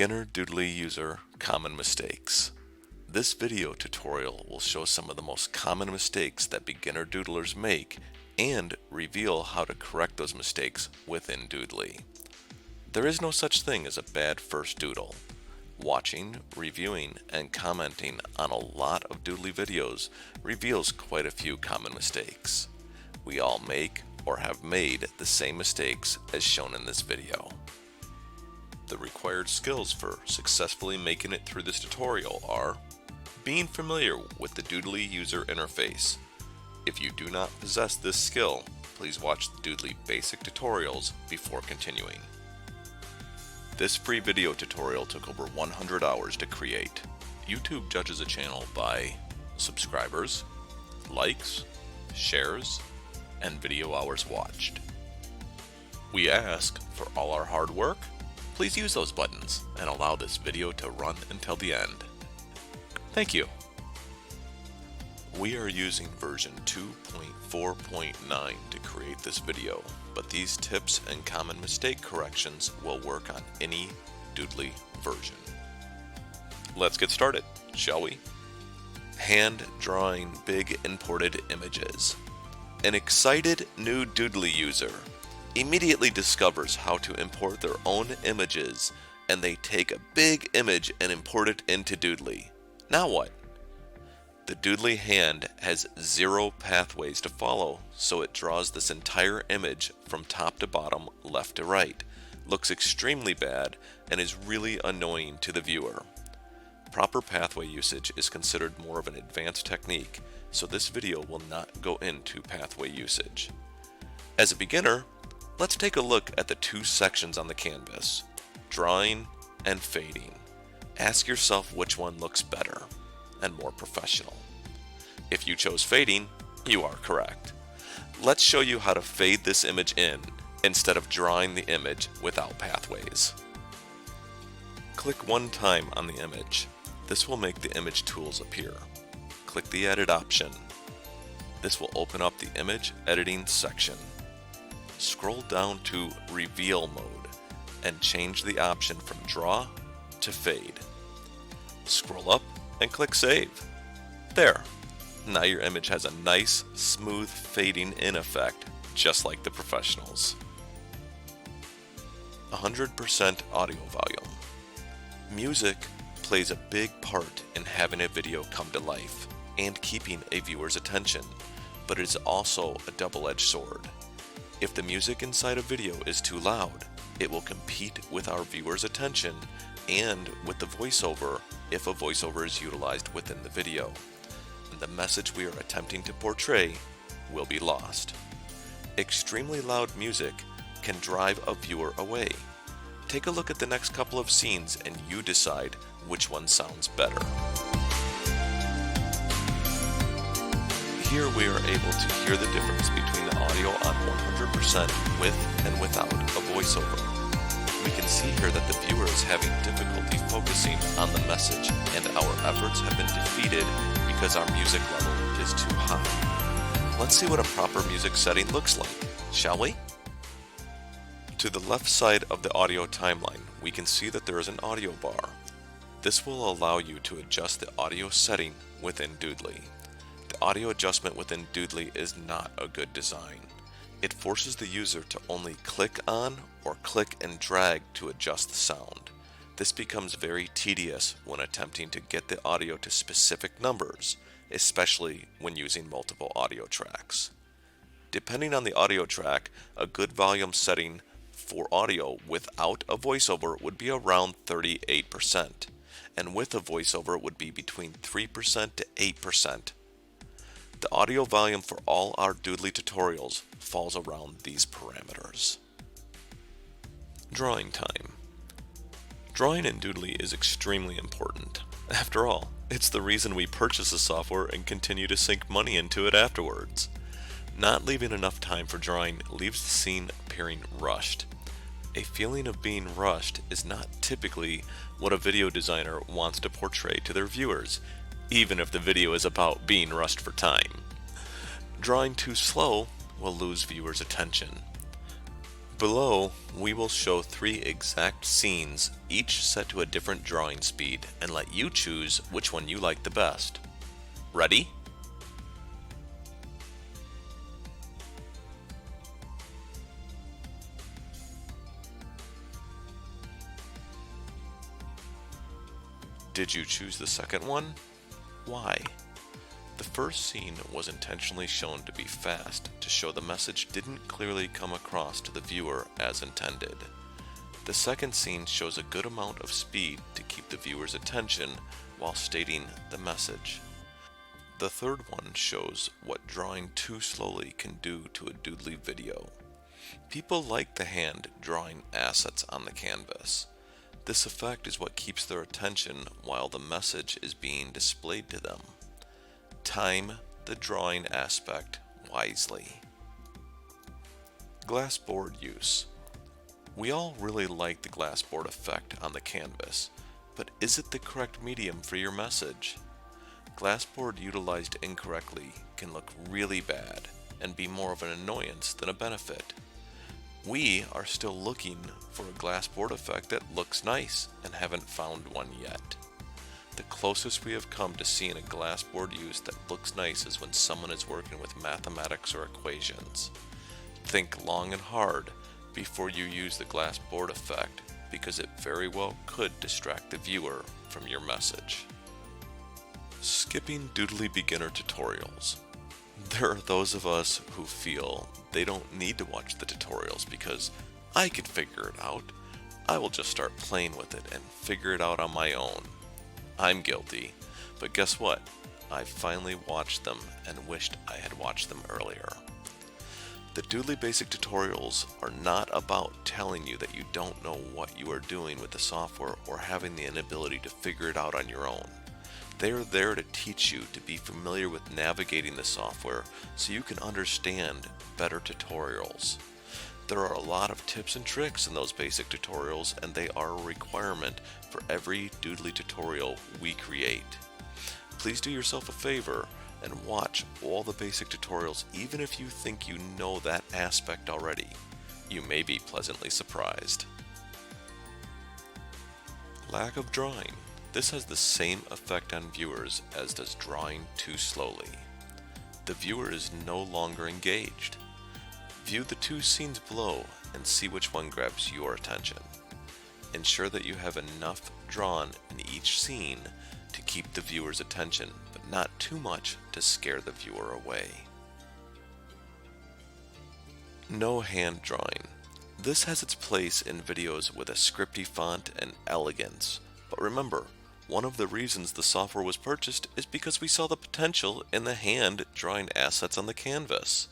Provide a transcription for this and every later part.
Beginner Doodly user common mistakes. This video tutorial will show some of the most common mistakes that beginner doodlers make and reveal how to correct those mistakes within Doodly. There is no such thing as a bad first doodle. Watching, reviewing, and commenting on a lot of Doodly videos reveals quite a few common mistakes. We all make or have made the same mistakes as shown in this video. The required skills for successfully making it through this tutorial are being familiar with the Doodly user interface. If you do not possess this skill, please watch the Doodly basic tutorials before continuing. This free video tutorial took over 100 hours to create. YouTube judges a channel by subscribers, likes, shares, and video hours watched. We ask for all our hard work. Please use those buttons and allow this video to run until the end. Thank you. We are using version 2.4.9 to create this video, but these tips and common mistake corrections will work on any Doodly version. Let's get started, shall we? Hand drawing big imported images. An excited new Doodly user immediately discovers how to import their own images, and they take a big image and import it into Doodly. Now what? The Doodly hand has 0 pathways to follow, so it draws this entire image from top to bottom, left to right. Looks extremely bad and is really annoying to the viewer. Proper pathway usage is considered more of an advanced technique, so this video will not go into pathway usage. As a beginner, let's take a look at the 2 sections on the canvas, drawing and fading. Ask yourself which one looks better and more professional. If you chose fading, you are correct. Let's show you how to fade this image in instead of drawing the image without pathways. Click one time on the image. This will make the image tools appear. Click the edit option. This will open up the image editing section. Scroll down to reveal mode and change the option from draw to fade. Scroll up and click save. There. Now your image has a nice, smooth fading in effect, just like the professionals. 100% audio volume. Music plays a big part in having a video come to life and keeping a viewer's attention, but it is also a double-edged sword. If the music inside a video is too loud, it will compete with our viewers' attention and with the voiceover if a voiceover is utilized within the video. And the message we are attempting to portray will be lost. Extremely loud music can drive a viewer away. Take a look at the next couple of scenes and you decide which one sounds better. Here we are able to hear the difference between the audio on 100% with and without a voiceover. We can see here that the viewer is having difficulty focusing on the message, and our efforts have been defeated because our music level is too high. Let's see what a proper music setting looks like, shall we? To the left side of the audio timeline, we can see that there is an audio bar. This will allow you to adjust the audio setting within Doodly. The audio adjustment within Doodly is not a good design. It forces the user to only click on or click and drag to adjust the sound. This becomes very tedious when attempting to get the audio to specific numbers, especially when using multiple audio tracks. Depending on the audio track, a good volume setting for audio without a voiceover would be around 38%, and with a voiceover would be between 3% to 8%. The audio volume for all our Doodly tutorials falls around these parameters. Drawing time. Drawing in Doodly is extremely important. After all, it's the reason we purchase the software and continue to sink money into it afterwards. Not leaving enough time for drawing leaves the scene appearing rushed. A feeling of being rushed is not typically what a video designer wants to portray to their viewers, even if the video is about being rushed for time. Drawing too slow will lose viewers' attention. Below, we will show 3 exact scenes, each set to a different drawing speed, and let you choose which one you like the best. Ready? Did you choose the second one? Why? The first scene was intentionally shown to be fast to show the message didn't clearly come across to the viewer as intended. The second scene shows a good amount of speed to keep the viewer's attention while stating the message. The third one shows what drawing too slowly can do to a Doodly video. People like the hand drawing assets on the canvas. This effect is what keeps their attention while the message is being displayed to them. Time the drawing aspect wisely. Glassboard use. We all really like the glassboard effect on the canvas, but is it the correct medium for your message? Glassboard utilized incorrectly can look really bad and be more of an annoyance than a benefit. We are still looking for a glassboard effect that looks nice and haven't found one yet. The closest we have come to seeing a glassboard use that looks nice is when someone is working with mathematics or equations. Think long and hard before you use the glassboard effect, because it very well could distract the viewer from your message. Skipping Doodly beginner tutorials. There are those of us who feel they don't need to watch the tutorials because I can figure it out. I will just start playing with it and figure it out on my own. I'm guilty, but guess what? I finally watched them and wished I had watched them earlier. The Doodly basic tutorials are not about telling you that you don't know what you are doing with the software or having the inability to figure it out on your own. They are there to teach you to be familiar with navigating the software so you can understand better tutorials. There are a lot of tips and tricks in those basic tutorials, and they are a requirement for every Doodly tutorial we create. Please do yourself a favor and watch all the basic tutorials even if you think you know that aspect already. You may be pleasantly surprised. Lack of drawing. This has the same effect on viewers as does drawing too slowly. The viewer is no longer engaged. View the 2 scenes below and see which one grabs your attention. Ensure that you have enough drawn in each scene to keep the viewer's attention, but not too much to scare the viewer away. No hand drawing. This has its place in videos with a scripty font and elegance, but remember, one of the reasons the software was purchased is because we saw the potential in the hand drawing assets on the canvas.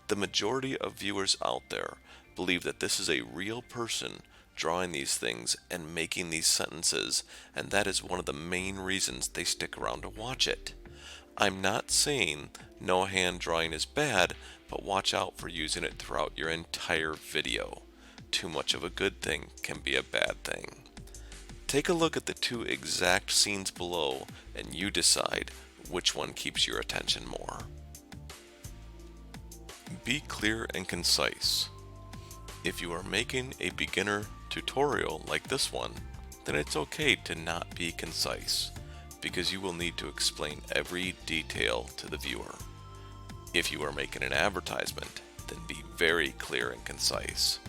The majority of viewers out there believe that this is a real person drawing these things and making these sentences, and that is one of the main reasons they stick around to watch it. I'm not saying no hand drawing is bad, but watch out for using it throughout your entire video. Too much of a good thing can be a bad thing. Take a look at the 2 exact scenes below and you decide which one keeps your attention more. Be clear and concise. If you are making a beginner tutorial like this one, then it's okay to not be concise, because you will need to explain every detail to the viewer. If you are making an advertisement, then be very clear and concise.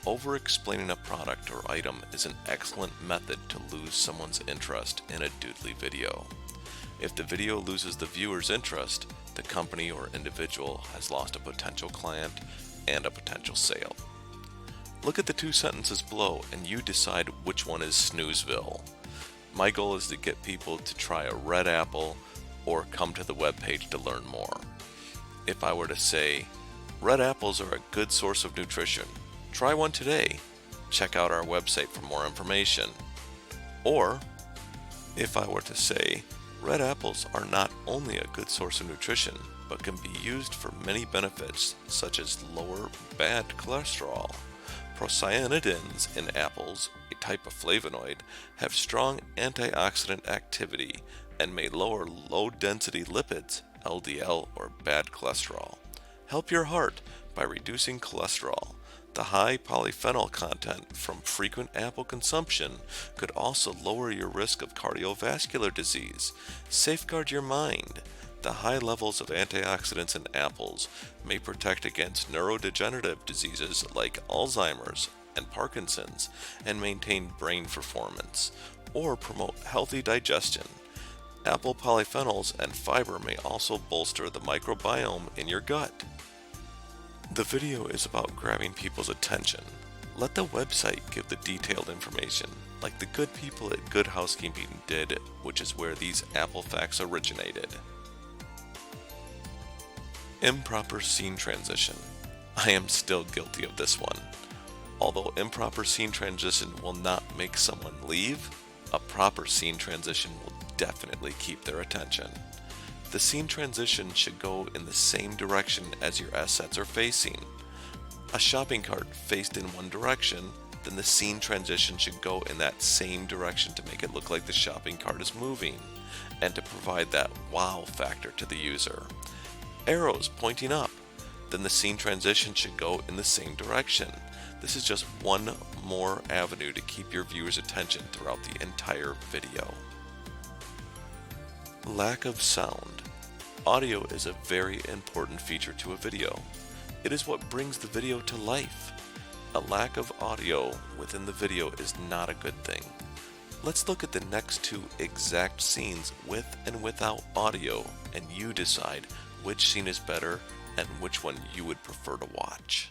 Over-explaining a product or item is an excellent method to lose someone's interest in a Doodly video. If the video loses the viewer's interest, the company or individual has lost a potential client and a potential sale. Look at the 2 sentences below and you decide which one is Snoozeville. My goal is to get people to try a red apple or come to the webpage to learn more. If I were to say, red apples are a good source of nutrition, try one today. Check out our website for more information. Or, if I were to say, red apples are not only a good source of nutrition, but can be used for many benefits such as lower bad cholesterol. Procyanidins in apples, a type of flavonoid, have strong antioxidant activity and may lower low-density lipids, LDL or bad cholesterol. Help your heart by reducing cholesterol. The high polyphenol content from frequent apple consumption could also lower your risk of cardiovascular disease. Safeguard your mind. The high levels of antioxidants in apples may protect against neurodegenerative diseases like Alzheimer's and Parkinson's and maintain brain performance, or promote healthy digestion. Apple polyphenols and fiber may also bolster the microbiome in your gut. The video is about grabbing people's attention. Let the website give the detailed information, like the good people at Good Housekeeping did, which is where these Apple facts originated. Improper scene transition. I am still guilty of this one. Although improper scene transition will not make someone leave, a proper scene transition will definitely keep their attention. The scene transition should go in the same direction as your assets are facing. A shopping cart faced in one direction, then the scene transition should go in that same direction to make it look like the shopping cart is moving, and to provide that wow factor to the user. Arrows pointing up, then the scene transition should go in the same direction. This is just one more avenue to keep your viewers' attention throughout the entire video. Lack of sound. Audio is a very important feature to a video. It is what brings the video to life. A lack of audio within the video is not a good thing. Let's look at the next two exact scenes with and without audio, and you decide which scene is better and which one you would prefer to watch.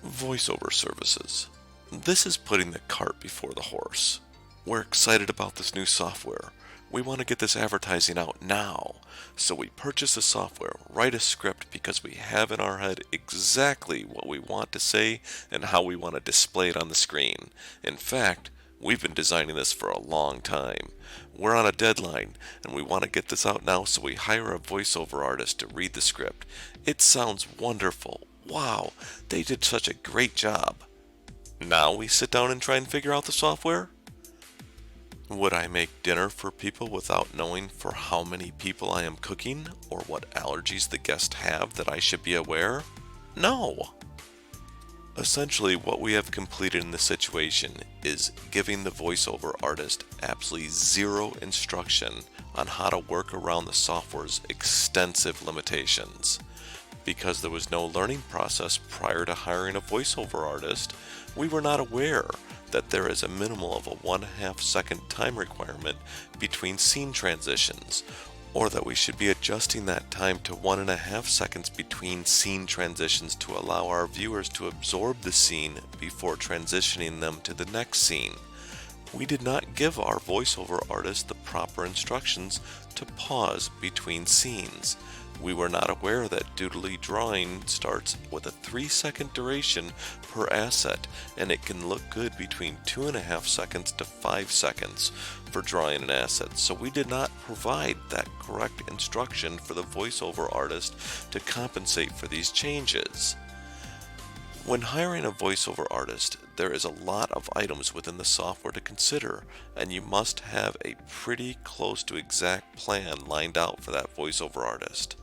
Voiceover services. This is putting the cart before the horse. We're excited about this new software. We want to get this advertising out now. So we purchase the software, write a script because we have in our head exactly what we want to say and how we want to display it on the screen. In fact, we've been designing this for a long time. We're on a deadline and we want to get this out now, so we hire a voiceover artist to read the script. It sounds wonderful. Wow, they did such a great job. Now we sit down and try and figure out the software? Would I make dinner for people without knowing for how many people I am cooking or what allergies the guests have that I should be aware? No. Essentially, what we have completed in this situation is giving the voiceover artist absolutely zero instruction on how to work around the software's extensive limitations. Because there was no learning process prior to hiring a voiceover artist, we were not aware that there is a minimal of a 1/2 second time requirement between scene transitions, or that we should be adjusting that time to 1.5 seconds between scene transitions to allow our viewers to absorb the scene before transitioning them to the next scene. We did not give our voiceover artist the proper instructions to pause between scenes. We were not aware that Doodly drawing starts with a 3-second duration per asset, and it can look good between 2.5 seconds to 5 seconds for drawing an asset. So we did not provide that correct instruction for the voiceover artist to compensate for these changes. When hiring a voiceover artist, there is a lot of items within the software to consider, and you must have a pretty close to exact plan lined out for that voiceover artist.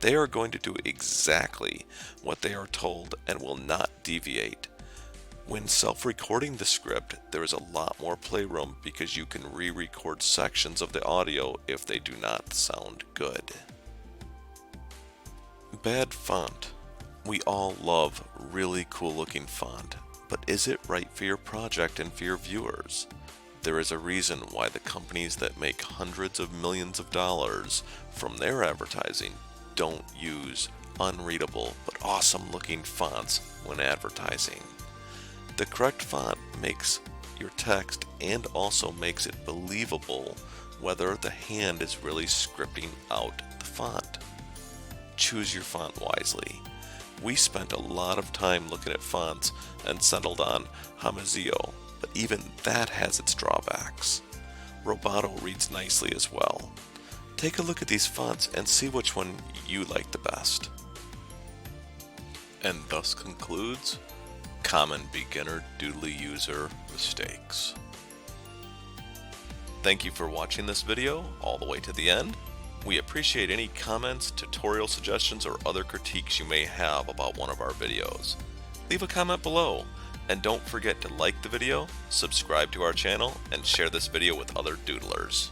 They are going to do exactly what they are told and will not deviate. When self-recording the script, there is a lot more playroom because you can re-record sections of the audio if they do not sound good. Bad font. We all love really cool looking font, but is it right for your project and for your viewers? There is a reason why the companies that make hundreds of millions of dollars from their advertising don't use unreadable but awesome looking fonts when advertising. The correct font makes your text and also makes it believable whether the hand is really scripting out the font. Choose your font wisely. We spent a lot of time looking at fonts and settled on Hamazio, but even that has its drawbacks. Roboto reads nicely as well. Take a look at these fonts and see which one you like the best. And thus concludes Common Beginner Doodly User Mistakes. Thank you for watching this video all the way to the end. We appreciate any comments, tutorial suggestions, or other critiques you may have about one of our videos. Leave a comment below, and don't forget to like the video, subscribe to our channel, and share this video with other doodlers.